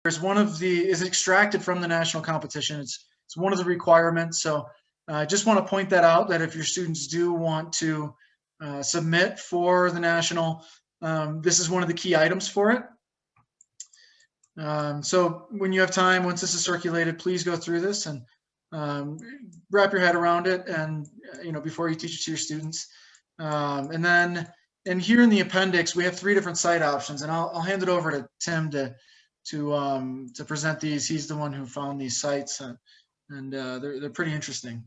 is extracted from the national competition. It's one of the requirements. So I just want to point that out, that if your students do want to submit for the national, this is one of the key items for it. So when you have time, once this is circulated, please go through this and wrap your head around it, and before you teach it to your students. And here in the appendix, we have 3 different site options, and I'll hand it over to Tim to present these. He's the one who found these sites, and they're pretty interesting.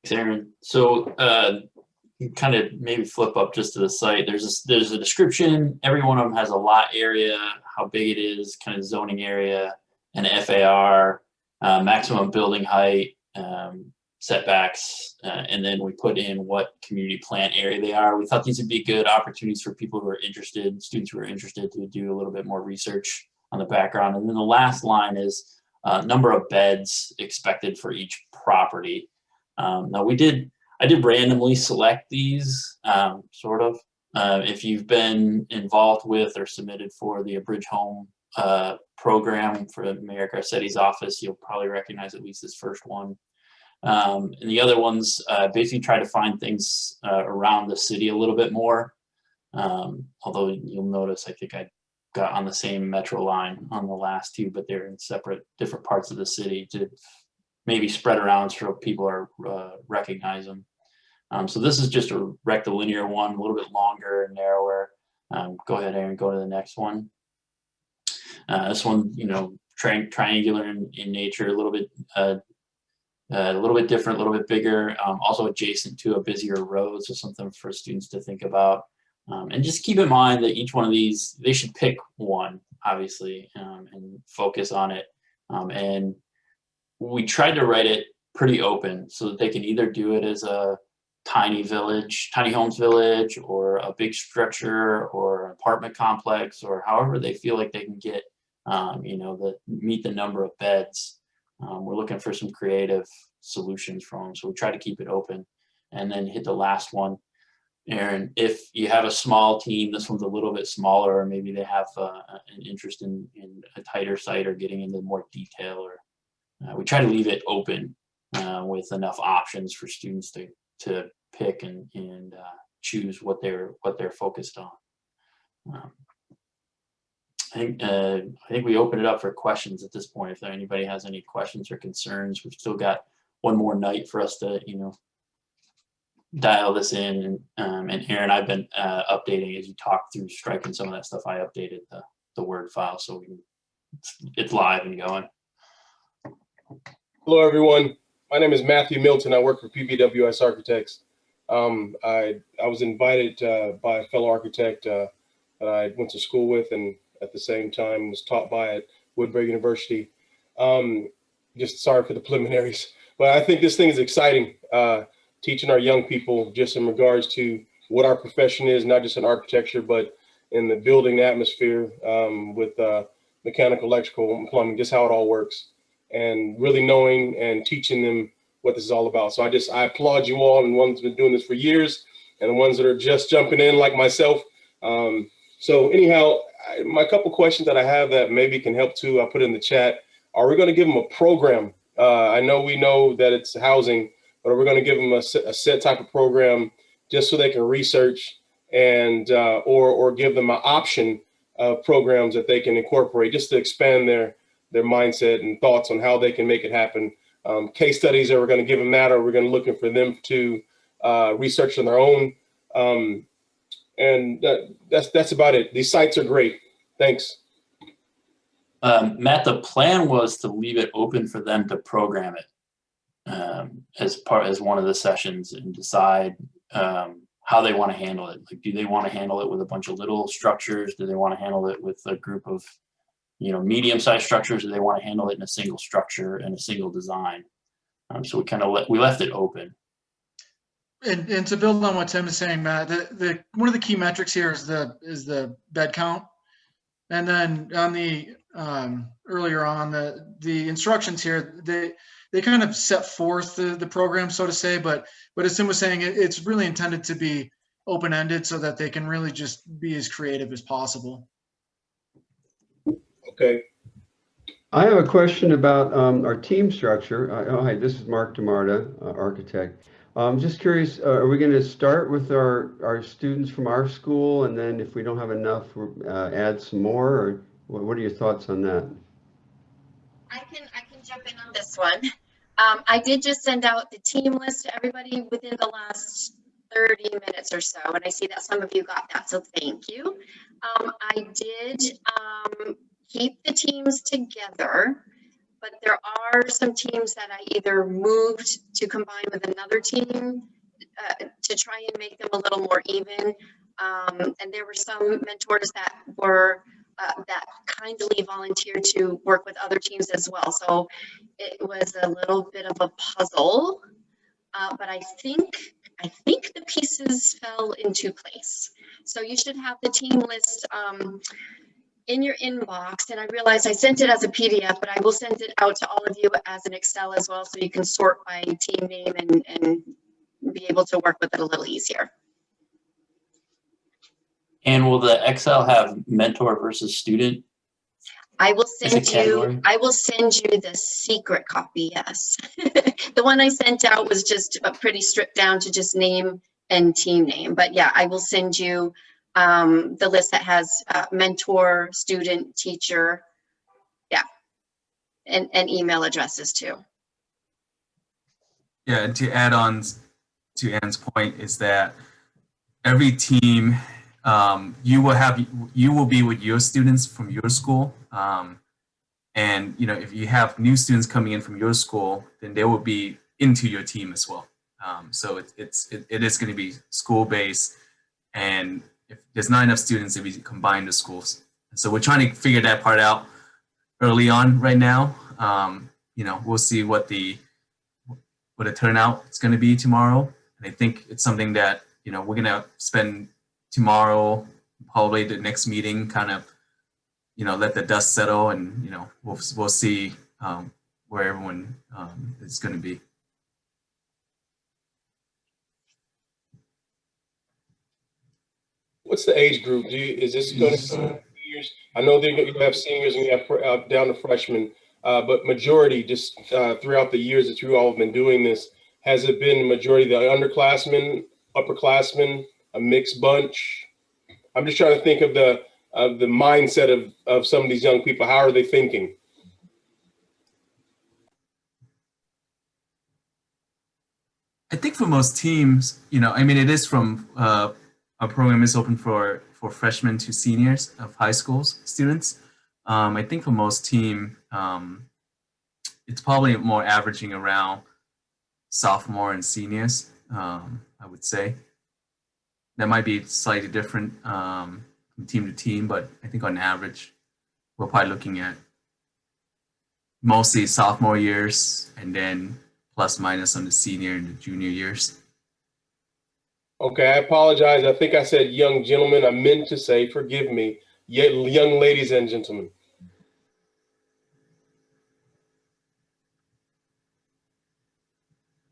Thanks, Aaron. So you kind of maybe flip up just to the site. There's a description. Every one of them has a lot area, how big it is, kind of zoning area, and FAR, maximum building height, setbacks, and then we put in what community plan area they are. We thought these would be good opportunities for people who are interested, students who are interested, to do a little bit more research on the background. And then the last line is number of beds expected for each property. Now I did randomly select these, sort of. If you've been involved with or submitted for the Bridge Home program for Mayor Garcetti's office, you'll probably recognize at least this first one. And the other ones basically try to find things around the city a little bit more. Although you'll notice, I think I got on the same metro line on the last 2, but they're in different parts of the city to maybe spread around so people are recognize them. So this is just a rectilinear one, a little bit longer and narrower. Go ahead, Aaron, go to the next one. This one, triangular in nature, a little bit different, a little bit bigger, also adjacent to a busier road, so something for students to think about. And just keep in mind that each one of these, they should pick one, obviously, and focus on it. And we tried to write it pretty open so that they can either do it as a tiny homes village, or a big structure, or an apartment complex, or however they feel like they can get, meet the number of beds. We're looking for some creative solutions from them, so we try to keep it open. And then hit the last one, Aaron. If you have a small team, this one's a little bit smaller, or maybe they have an interest in a tighter site or getting into more detail, or we try to leave it open with enough options for students to pick and choose what they're focused on. I think we open it up for questions at this point. If anybody has any questions or concerns, we've still got one more night for us to dial this in. And Aaron, I've been updating as you talk through striking some of that stuff. I updated the Word file, so it's live and going. Hello, everyone. My name is Matthew Milton. I work for PBWS Architects. I was invited by a fellow architect that I went to school with, and at the same time was taught by at Woodbury University. Just sorry for the preliminaries, but I think this thing is exciting. Teaching our young people just in regards to what our profession is, not just in architecture, but in the building atmosphere, with mechanical, electrical, and plumbing, just how it all works, and really knowing and teaching them what this is all about. So I applaud you all, and ones been doing this for years, and the ones that are just jumping in like myself. So anyhow, my couple questions that I have that maybe can help too, I'll put in the chat. Are we going to give them a program? I know we know that it's housing, but are we going to give them a set type of program just so they can research and or give them an option of programs that they can incorporate just to expand their mindset and thoughts on how they can make it happen? Case studies, are we going to give them that, or we're going to looking for them to research on their own? And that's about it. These sites are great. Thanks. Matt, the plan was to leave it open for them to program it as one of the sessions, and decide how they want to handle it. Like, do they want to handle it with a bunch of little structures? Do they want to handle it with a group of medium-sized structures? Do they want to handle it in a single structure and a single design? So we left it open. And to build on what Tim is saying, Matt, one of the key metrics here is the bed count. And then on the earlier on the instructions here, they kind of set forth the program, so to say, but as Tim was saying, it's really intended to be open-ended so that they can really just be as creative as possible. Okay. I have a question about our team structure. Hi, this is Mark DeMarta, architect. I'm just curious, are we going to start with our students from our school, and then if we don't have enough, add some more, or what are your thoughts on that? I can jump in on this one. I did just send out the team list to everybody within the last 30 minutes or so, and I see that some of you got that, so thank you. I did keep the teams together, but there are some teams that I either moved to combine with another team to try and make them a little more even. And there were some mentors that were that kindly volunteered to work with other teams as well. So it was a little bit of a puzzle, but I think the pieces fell into place. So you should have the team list in your inbox, and I realized I sent it as a PDF, but I will send it out to all of you as an Excel as well, so you can sort by team name and be able to work with it a little easier. And will the Excel have mentor versus student? I will As a send category? you. I will send you the secret copy. Yes, the one I sent out was just pretty stripped down to just name and team name. But yeah, I will send you the list that has mentor, student, teacher, yeah, and email addresses too. Yeah, and to add on to Anne's point is that every team, you will be with your students from your school, and if you have new students coming in from your school, then they will be into your team as well. So it is going to be school based, and if there's not enough students, if we combine the schools, so we're trying to figure that part out early on right now. We'll see what the turnout is going to be tomorrow, and I think it's something that we're going to spend tomorrow, probably the next meeting, kind of let the dust settle, and we'll see where everyone is going to be. What's the age group? Is this going to be seniors? I know that you have seniors and you have down to freshmen, but majority just throughout the years that you all have been doing this, has it been majority the underclassmen, upperclassmen, a mixed bunch? I'm just trying to think of the mindset of some of these young people. How are they thinking? I think for most teams, it is from our program is open for freshmen to seniors of high schools students. I think for most team, it's probably more averaging around sophomore and seniors, I would say. That might be slightly different from team to team, but I think on average, we're probably looking at mostly sophomore years and then plus minus on the senior and the junior years. Okay, I apologize. I think I said young gentlemen. I meant to say, forgive me, young ladies and gentlemen.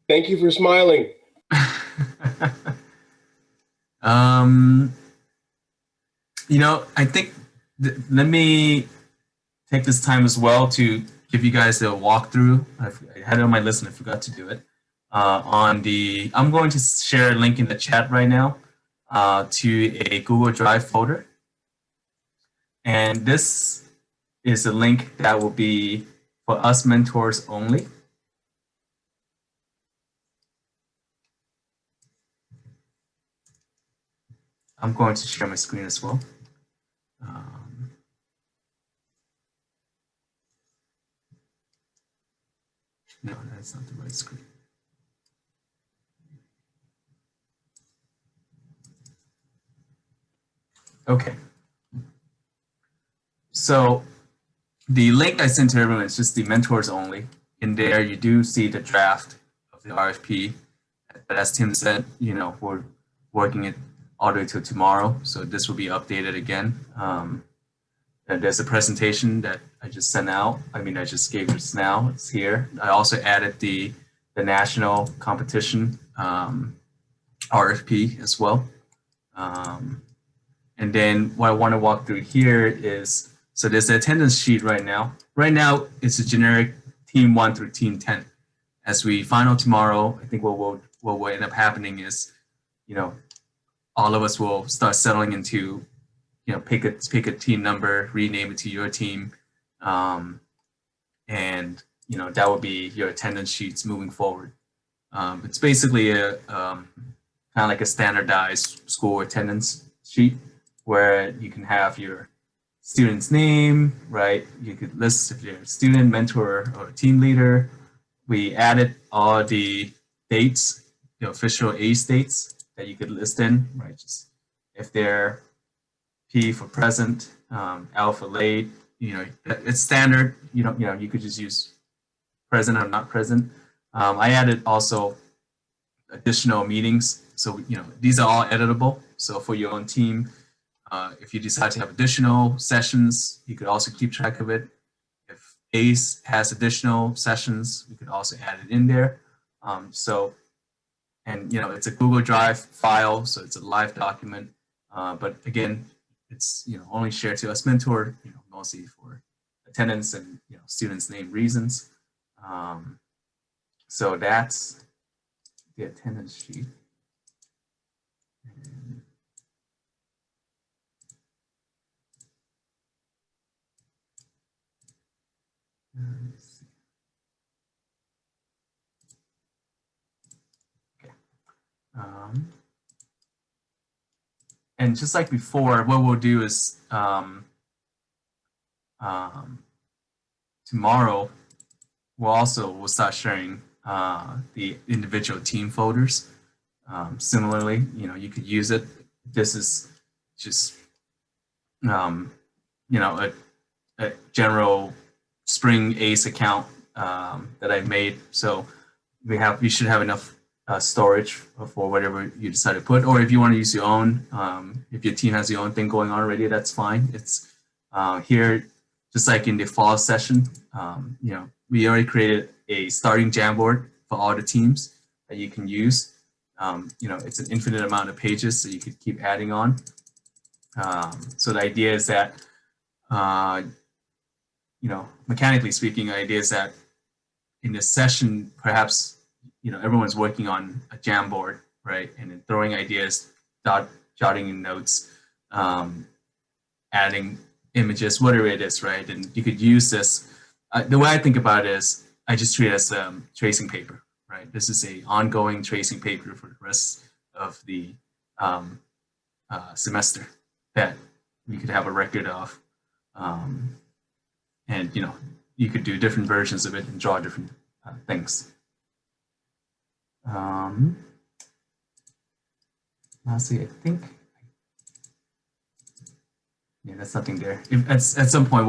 Thank you for smiling. I think let me take this time as well to give you guys a walkthrough. I had it on my list and I forgot to do it. I'm going to share a link in the chat right now to a Google Drive folder. And this is a link that will be for us mentors only. I'm going to share my screen as well. No, that's not the right screen. Okay. So the link I sent to everyone is just the mentors only. In there, you do see the draft of the RFP. But as Tim said, we're working it all the way till tomorrow. So this will be updated again. And there's a presentation that I just sent out. I just gave just now. It's here. I also added the national competition RFP as well. And then what I want to walk through here is So there's the attendance sheet right now. Right now, it's a generic team 1 through team 10. As we find out tomorrow, I think what will end up happening is, all of us will start settling into, pick a team number, rename it to your team, and that will be your attendance sheets moving forward. It's basically a kind of like a standardized school attendance sheet where you can have your student's name, right? You could list if you're a student, mentor, or team leader. We added all the dates, the official ACE dates that you could list in, right? Just if they're P for present, L for late, it's standard. You could just use present or not present. I added also additional meetings. So, these are all editable. So for your own team, if you decide to have additional sessions, you could also keep track of it. If ACE has additional sessions, we could also add it in there. It's a Google Drive file, so it's a live document. But again, it's only shared to us mentor, mostly for attendance and students' name reasons. So that's the attendance sheet. Okay. And just like before, what we'll do is tomorrow we'll start sharing the individual team folders. Similarly, you could use it. This is just a general Spring ACE account that I've made. So you should have enough storage for whatever you decide to put, or if you want to use your own, if your team has your own thing going on already, that's fine. It's here, just like in the fall session, we already created a starting Jamboard for all the teams that you can use. It's an infinite amount of pages, so you could keep adding on. So the idea is that, mechanically speaking, the idea is that in this session, perhaps, everyone's working on a Jamboard, right? And then throwing ideas, jotting in notes, adding images, whatever it is, right? And you could use this. The way I think about it is I just treat it as tracing paper, right? This is a ongoing tracing paper for the rest of the semester that you could have a record of. And, you could do different versions of it and draw different things. Lastly, I think, that's something there. If at some point,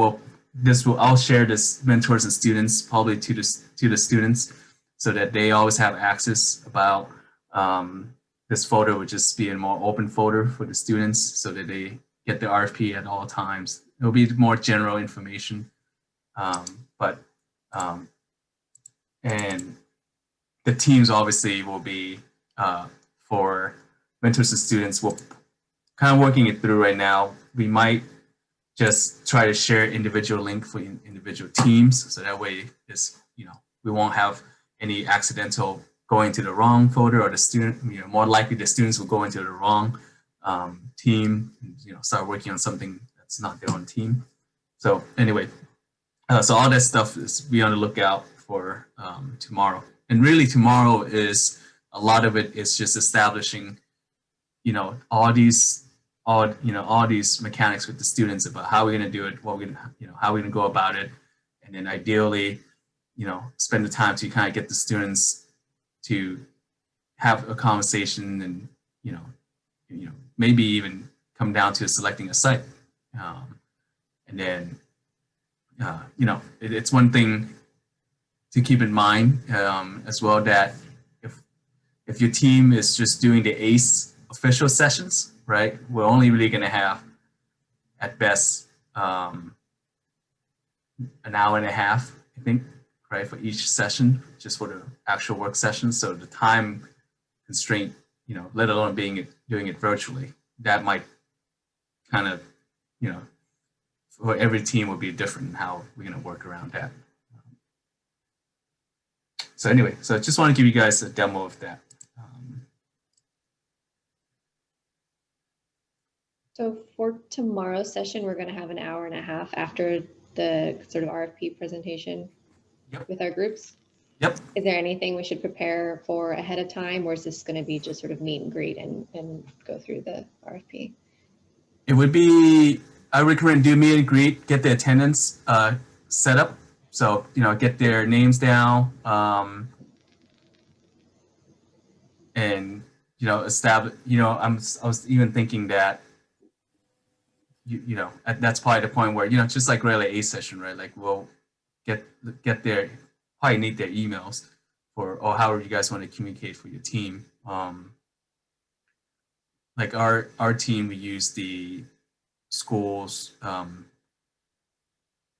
I'll share this mentors and students probably to the students, so that they always have access about this folder, would just be a more open folder for the students, so that they get the RFP at all times. It'll be more general information, and the teams obviously will be for mentors and students. We're kind of working it through right now. We might just try to share individual link for individual teams, so that way we won't have any accidental going to the wrong folder, or the student, more likely the students will go into the wrong team, start working on something that's not their own team. So anyway, so all that stuff is be on the lookout for tomorrow. And really tomorrow is, a lot of it is just establishing, all these mechanics with the students about how we're going to do it, how we're going to go about it. And then ideally, spend the time to kind of get the students to have a conversation, and, maybe even come down to selecting a site. And then, it's one thing to keep in mind as well, that if your team is just doing the ACE official sessions, right, we're only really going to have at best an hour and a half, I think, right, for each session, just for the actual work session. So the time constraint, let alone doing it virtually, that might kind of, for every team will be different how we're going to work around that. So anyway, so I just want to give you guys a demo of that. So for tomorrow's session, we're going to have an hour and a half after the sort of RFP presentation with our groups. Yep. Is there anything we should prepare for ahead of time, or is this going to be just sort of meet and greet and go through the RFP? It would be, I recommend do meet and greet, get the attendance set up. So, get their names down and, establish, I was even thinking that, that's probably the point where, just like really A session, right? Like we'll get their, probably need their emails for, or however you guys want to communicate for your team. Like our team, we use the schools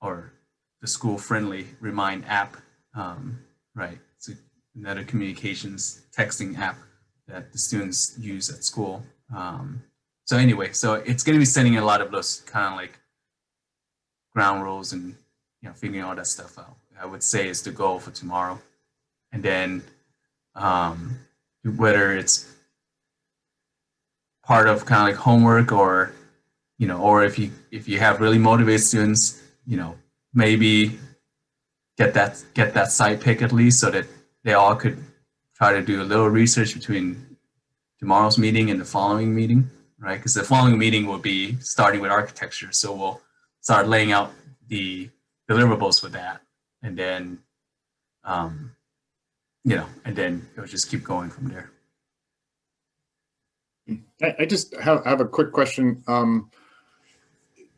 or the school friendly Remind app, right? It's another communications texting app that the students use at school. So anyway, so it's going to be sending a lot of those kind of like ground rules and, figuring all that stuff out. I would say is the goal for tomorrow. And then whether it's part of kind of like homework or, or if you have really motivated students, maybe get that site pick at least so that they all could try to do a little research between tomorrow's meeting and the following meeting, right? Because the following meeting will be starting with architecture. So we'll start laying out the deliverables for that. And then, and then it'll just keep going from there. I just have a quick question.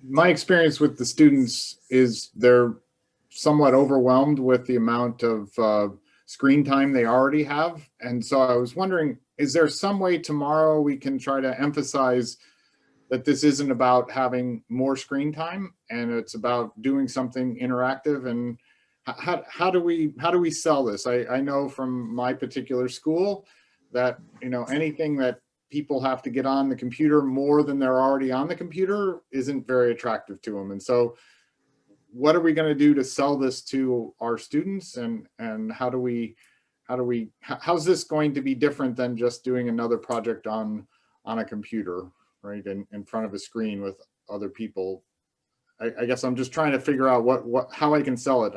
My experience with the students is they're somewhat overwhelmed with the amount of screen time they already have. And so I was wondering, is there some way tomorrow we can try to emphasize that this isn't about having more screen time and it's about doing something interactive? And how do we sell this? I know from my particular school that, anything that people have to get on the computer more than they're already on the computer isn't very attractive to them. And so what are we going to do to sell this to our students? And how's this going to be different than just doing another project on a computer, right? In front of a screen with other people. I guess I'm just trying to figure out how I can sell it.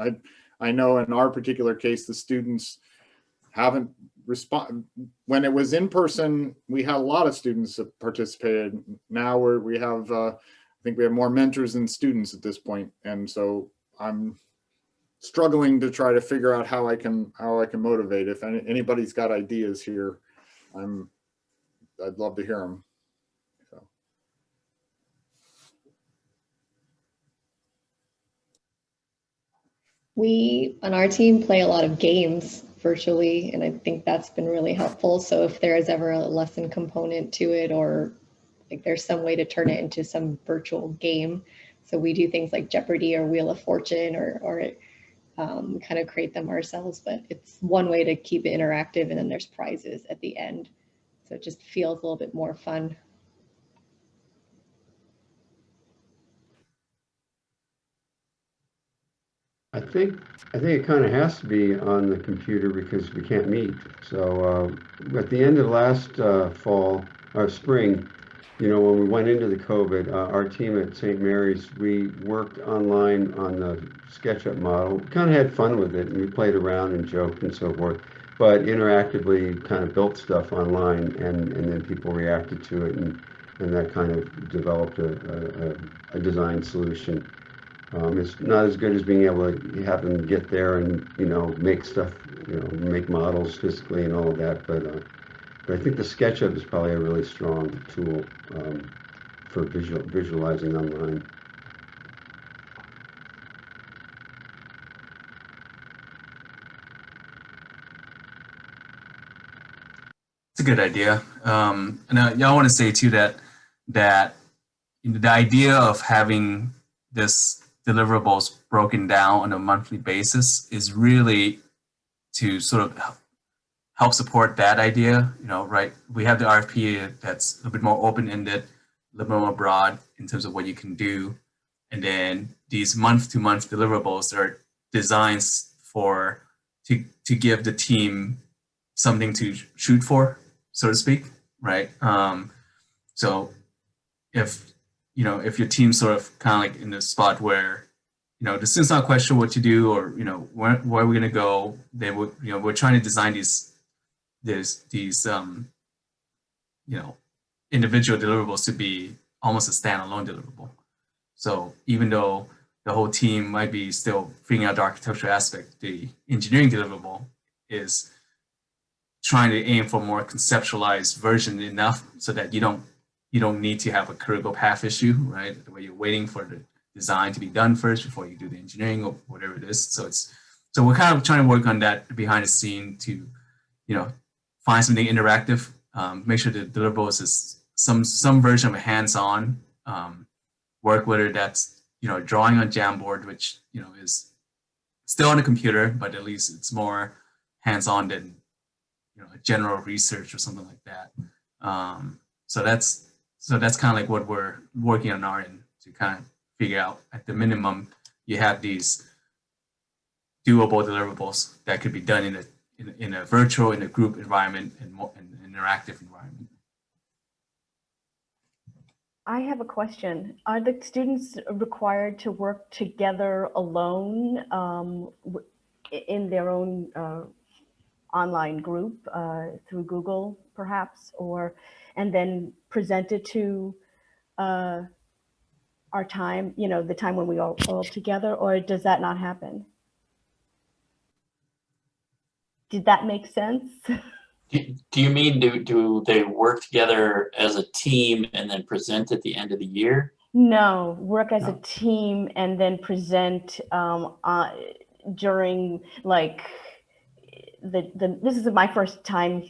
I know in our particular case, the students haven't responded. When it was in person, we had a lot of students that participated. Now we have, I think we have more mentors than students at this point. And so I'm struggling to try to figure out how I can motivate. If anybody's got ideas here, I'd love to hear them. We, on our team, play a lot of games virtually, and I think that's been really helpful. So if there is ever a lesson component to it, or like there's some way to turn it into some virtual game. So we do things like Jeopardy or Wheel of Fortune or kind of create them ourselves, but it's one way to keep it interactive, and then there's prizes at the end. So it just feels a little bit more fun. I think it kind of has to be on the computer because we can't meet. So at the end of last fall or spring, when we went into the COVID, our team at St. Mary's, we worked online on the SketchUp model. Kind of had fun with it, and we played around and joked and so forth. But interactively kind of built stuff online, and then people reacted to it, and that kind of developed a design solution. It's not as good as being able to have them get there and make stuff, make models physically and all of that. But I think the SketchUp is probably a really strong tool for visualizing online. It's a good idea. And I want to say too that the idea of having this deliverables broken down on a monthly basis is really to sort of help support that idea, right? We have the RFP that's a little bit more open-ended, a little bit more broad in terms of what you can do. And then these month-to-month deliverables are designs to give the team something to shoot for, so to speak, right? So if your team's sort of kind of like in the spot where, the student's not quite sure what to do, or, where are we going to go? They would, we're trying to design these individual deliverables to be almost a standalone deliverable. So even though the whole team might be still figuring out the architectural aspect, the engineering deliverable is trying to aim for more conceptualized version enough so that you don't need to have a critical path issue, right? Where you're waiting for the design to be done first before you do the engineering or whatever it is. So we're kind of trying to work on that behind the scene to, find something interactive, make sure the deliverables is some version of a hands-on work, whether that's, drawing on Jamboard, which, is still on the computer, but at least it's more hands-on than, general research or something like that. So that's kind of like what we're working on our end to kind of figure out. At the minimum, you have these doable deliverables that could be done in a virtual, in a group environment, and an interactive environment. I have a question. Are the students required to work together alone in their own online group through Google, perhaps, and then present it to our time, the time when we all together, or does that not happen? Did that make sense? Do you mean do they work together as a team and then present at the end of the year? No, work as a team and then present during like this is my first time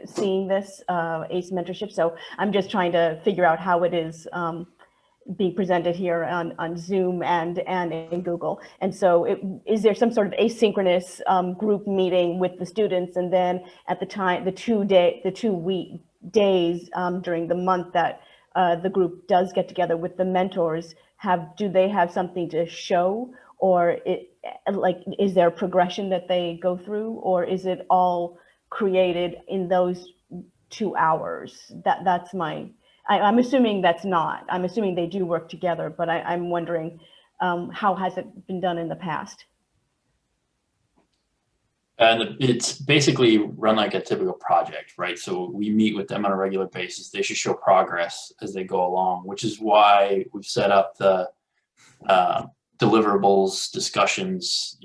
seeing this ACE mentorship, so I'm just trying to figure out how it is being presented here on Zoom and in Google. And so is there some sort of asynchronous group meeting with the students, and then at the time, the 2 days during the month that the group does get together with the mentors, do they have something to show, or is there a progression that they go through, or is it all created in those 2 hours? That's I'm assuming that's not. I'm assuming they do work together, but I'm wondering how has it been done in the past? And it's basically run like a typical project, right? So we meet with them on a regular basis. They should show progress as they go along, which is why we've set up the deliverables discussions,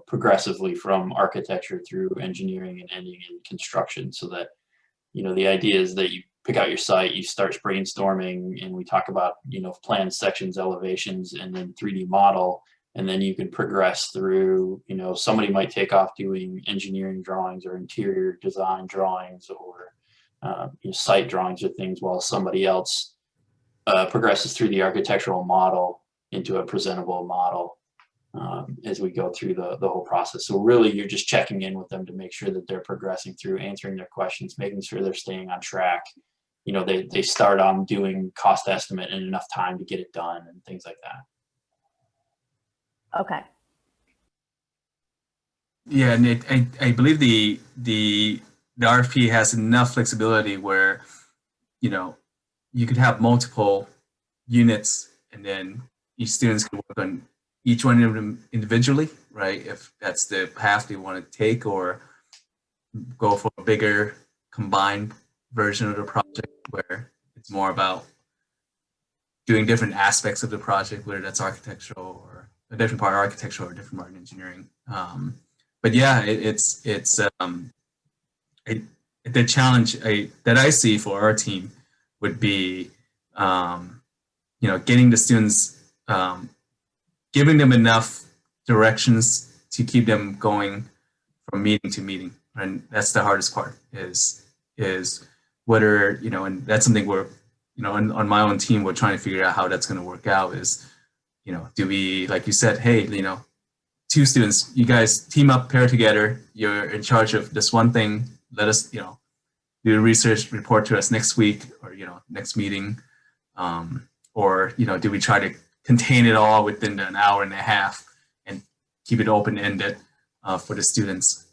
progressively from architecture through engineering and ending in construction, so that, the idea is that you pick out your site, you start brainstorming, and we talk about, plans, sections, elevations, and then 3D model. And then you can progress through, somebody might take off doing engineering drawings or interior design drawings or site drawings or things, while somebody else progresses through the architectural model into a presentable model as we go through the whole process. So really, you're just checking in with them to make sure that they're progressing through, answering their questions, making sure they're staying on track. They start on doing cost estimate in enough time to get it done and things like that. Okay. Yeah, and I believe the RFP has enough flexibility where, you could have multiple units, and then each students can work on each one of them individually, right? If that's the path they want to take, or go for a bigger combined version of the project where it's more about doing different aspects of the project, whether that's architectural or a different part architectural or a different part engineering. But yeah, the challenge that I see for our team would be, getting the students, giving them enough directions to keep them going from meeting to meeting. And that's the hardest part is whether, and that's something we're, on my own team, we're trying to figure out how that's going to work out is, do we, like you said, hey, 2 students, you guys team up, pair together, you're in charge of this one thing, let us, do the research, report to us next week or, next meeting. or do we try to contain it all within an hour and a half and keep it open-ended for the students?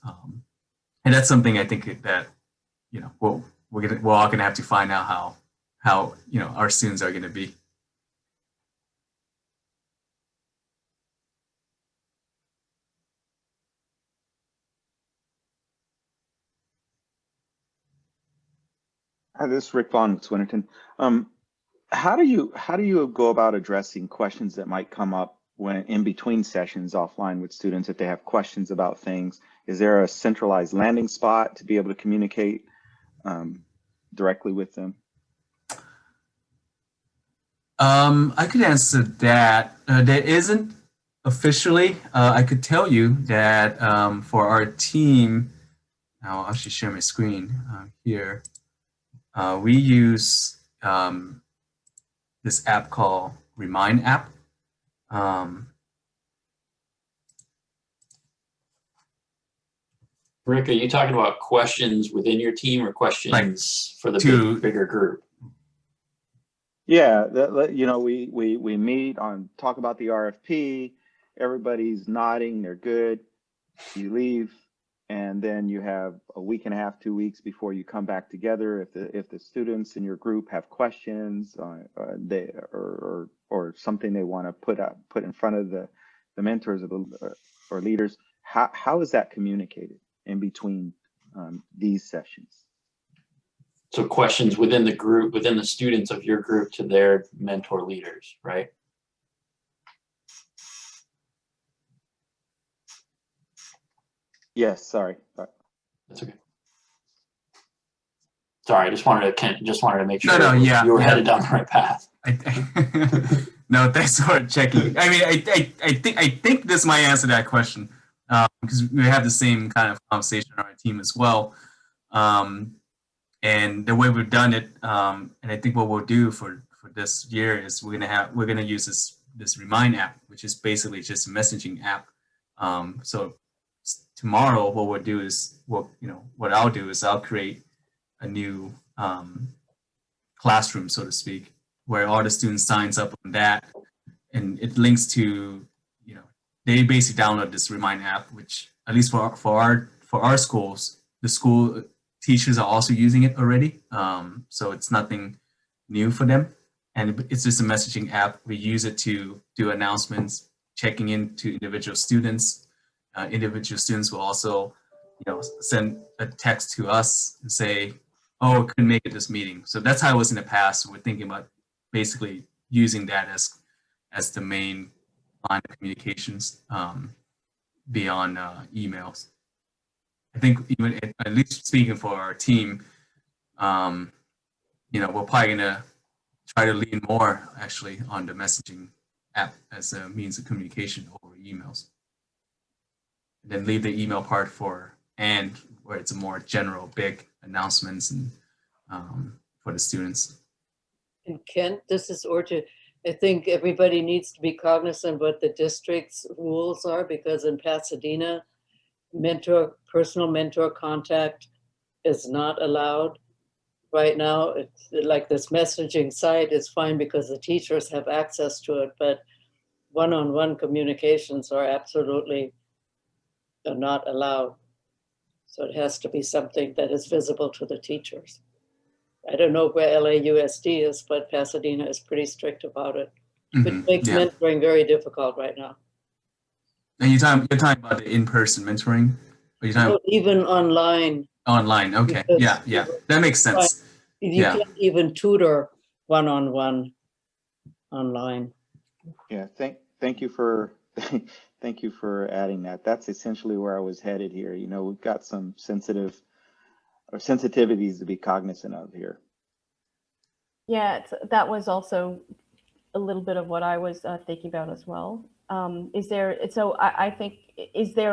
And that's something I think that we're all gonna have to find out how our students are gonna be. Hi, this is Rick Vaughn with Swinnerton. How do you go about addressing questions that might come up when in between sessions offline with students if they have questions about things? Is there a centralized landing spot to be able to communicate directly with them? I could answer that. There isn't officially. I could tell you that for our team, I'll actually share my screen here. We use this app called Remind app. Rick, are you talking about questions within your team or questions for the bigger group? Yeah, we meet on talk about the RFP. Everybody's nodding, they're good. You leave, and then you have a week and a half, 2 weeks before you come back together. If the students in your group have questions or something they want to put in front of the mentors or leaders, how is that communicated in between these sessions? So questions within the group, within the students of your group to their mentor leaders, right? Yes, sorry. That's okay. Sorry, I just wanted to make sure you were headed down the right path. No, thanks for checking. I mean, I think this might answer that question because we have the same kind of conversation on our team as well. And the way we've done it, and I think what we'll do for this year is we're gonna use this Remind app, which is basically just a messaging app. So tomorrow, what we'll do is what I'll do is I'll create a new classroom, so to speak, where all the students signs up on that, and it links to they basically download this Remind app, which at least for our schools, the school teachers are also using it already. So it's nothing new for them. And it's just a messaging app. We use it to do announcements, checking in to individual students. Individual students will also, send a text to us and say, oh, I couldn't make it this meeting. So that's how it was in the past. So we're thinking about basically using that as the main line of communications beyond emails. I think even at least speaking for our team, we're probably gonna try to lean more actually on the messaging app as a means of communication over emails. And then leave the email part where it's a more general, big announcements and for the students. And Kent, this is Orchard. I think everybody needs to be cognizant what the district's rules are, because in Pasadena, personal mentor contact is not allowed. Right now, it's like this messaging site is fine because the teachers have access to it, but one-on-one communications are absolutely not allowed. So it has to be something that is visible to the teachers. I don't know where LAUSD is, but Pasadena is pretty strict about it. Which makes mentoring very difficult right now. And you're talking about the in-person mentoring? Or you're even online. Online, okay. Yeah. That makes sense. You can't even tutor one-on-one online. Yeah, thank you for thank you for adding that. That's essentially where I was headed here. We've got some sensitivities to be cognizant of here. Yeah, that was also a little bit of what I was thinking about as well. Is there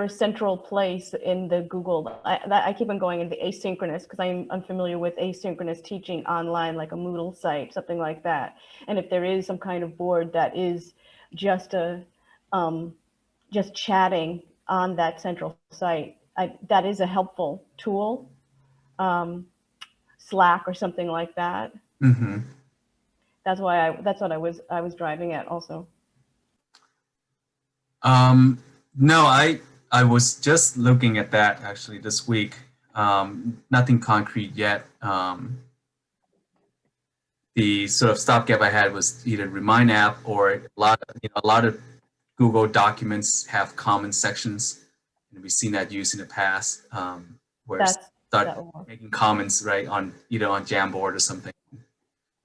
a central place in the Google? I keep on going into asynchronous because I'm familiar with asynchronous teaching online, like a Moodle site, something like that. And if there is some kind of board that is just just chatting on that central site, that is a helpful tool. Slack or something like that. That's why that's what I was driving at also. No, I was just looking at that actually this week. Nothing concrete yet. The sort of stopgap I had was either Remind app or a lot of Google documents have comment sections, and we've seen that used in the past, where start making comments right on either on Jamboard or something,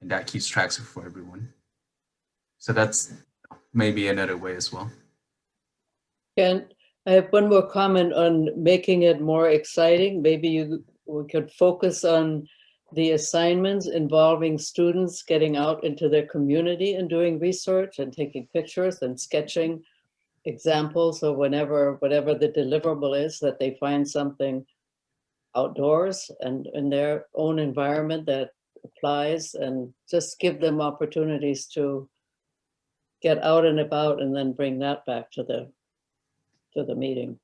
and that keeps tracks for everyone. So that's maybe another way as well. And I have one more comment on making it more exciting. Maybe we could focus on the assignments involving students getting out into their community and doing research and taking pictures and sketching examples or whatever the deliverable is, that they find something outdoors and in their own environment that applies, and just give them opportunities to get out and about and then bring that back to the meeting.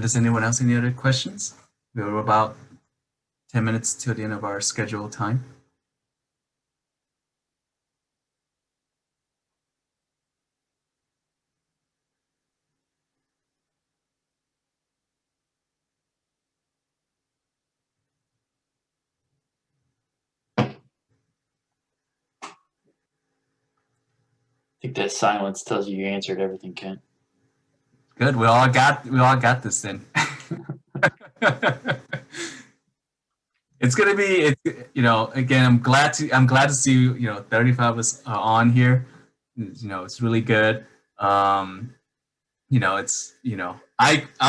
Does anyone else have any other questions? We're about 10 minutes till the end of our scheduled time. I think that silence tells you answered everything, Ken. Good. We all got this then. It's gonna be, again, I'm glad to see 35 of us are on here. It's really good. I'll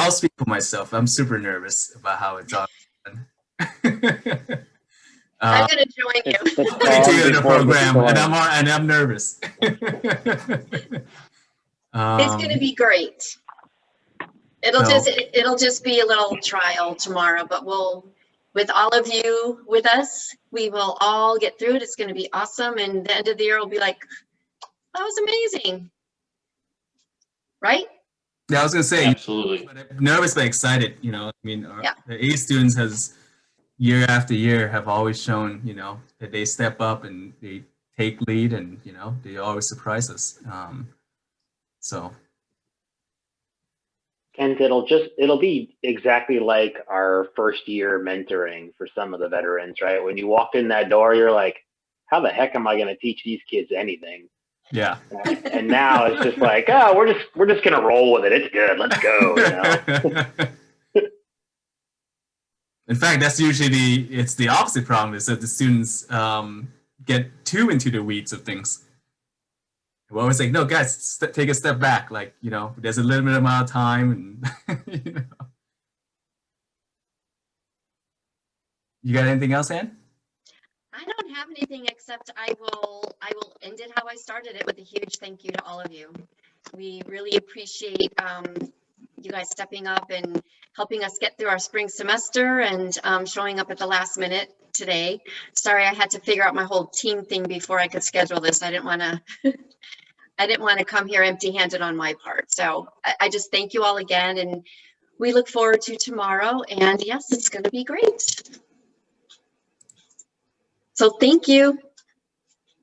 speak for myself. I'm super nervous about how it's all done. I'm going to join you. To the program, and I'm nervous. It's going to be great. It'll just be a little trial tomorrow, but with all of you with us, we will all get through it. It's going to be awesome. And the end of the year will be like, that was amazing. Right? Yeah, I was going to say, absolutely. Nervous but excited. The A students has year after year have always shown, that they step up and they take lead, and they always surprise us. So. Kent, it'll be exactly like our first year mentoring for some of the veterans, right? When you walked in that door, you're like, how the heck am I going to teach these kids anything? Yeah. And now it's just like, oh, we're just going to roll with it. It's good. Let's go. In fact, that's usually it's the opposite problem, is that the students get too into the weeds of things. We're always like, no, guys, take a step back. Like, there's a limited amount of time. And You got anything else, Ann? I don't have anything except I will end it how I started it, with a huge thank you to all of you. We really appreciate you guys stepping up and helping us get through our spring semester and showing up at the last minute today. Sorry, I had to figure out my whole team thing before I could schedule this. I didn't want to come here empty-handed on my part. So I just thank you all again, and we look forward to tomorrow. And yes, it's going to be great. So thank you.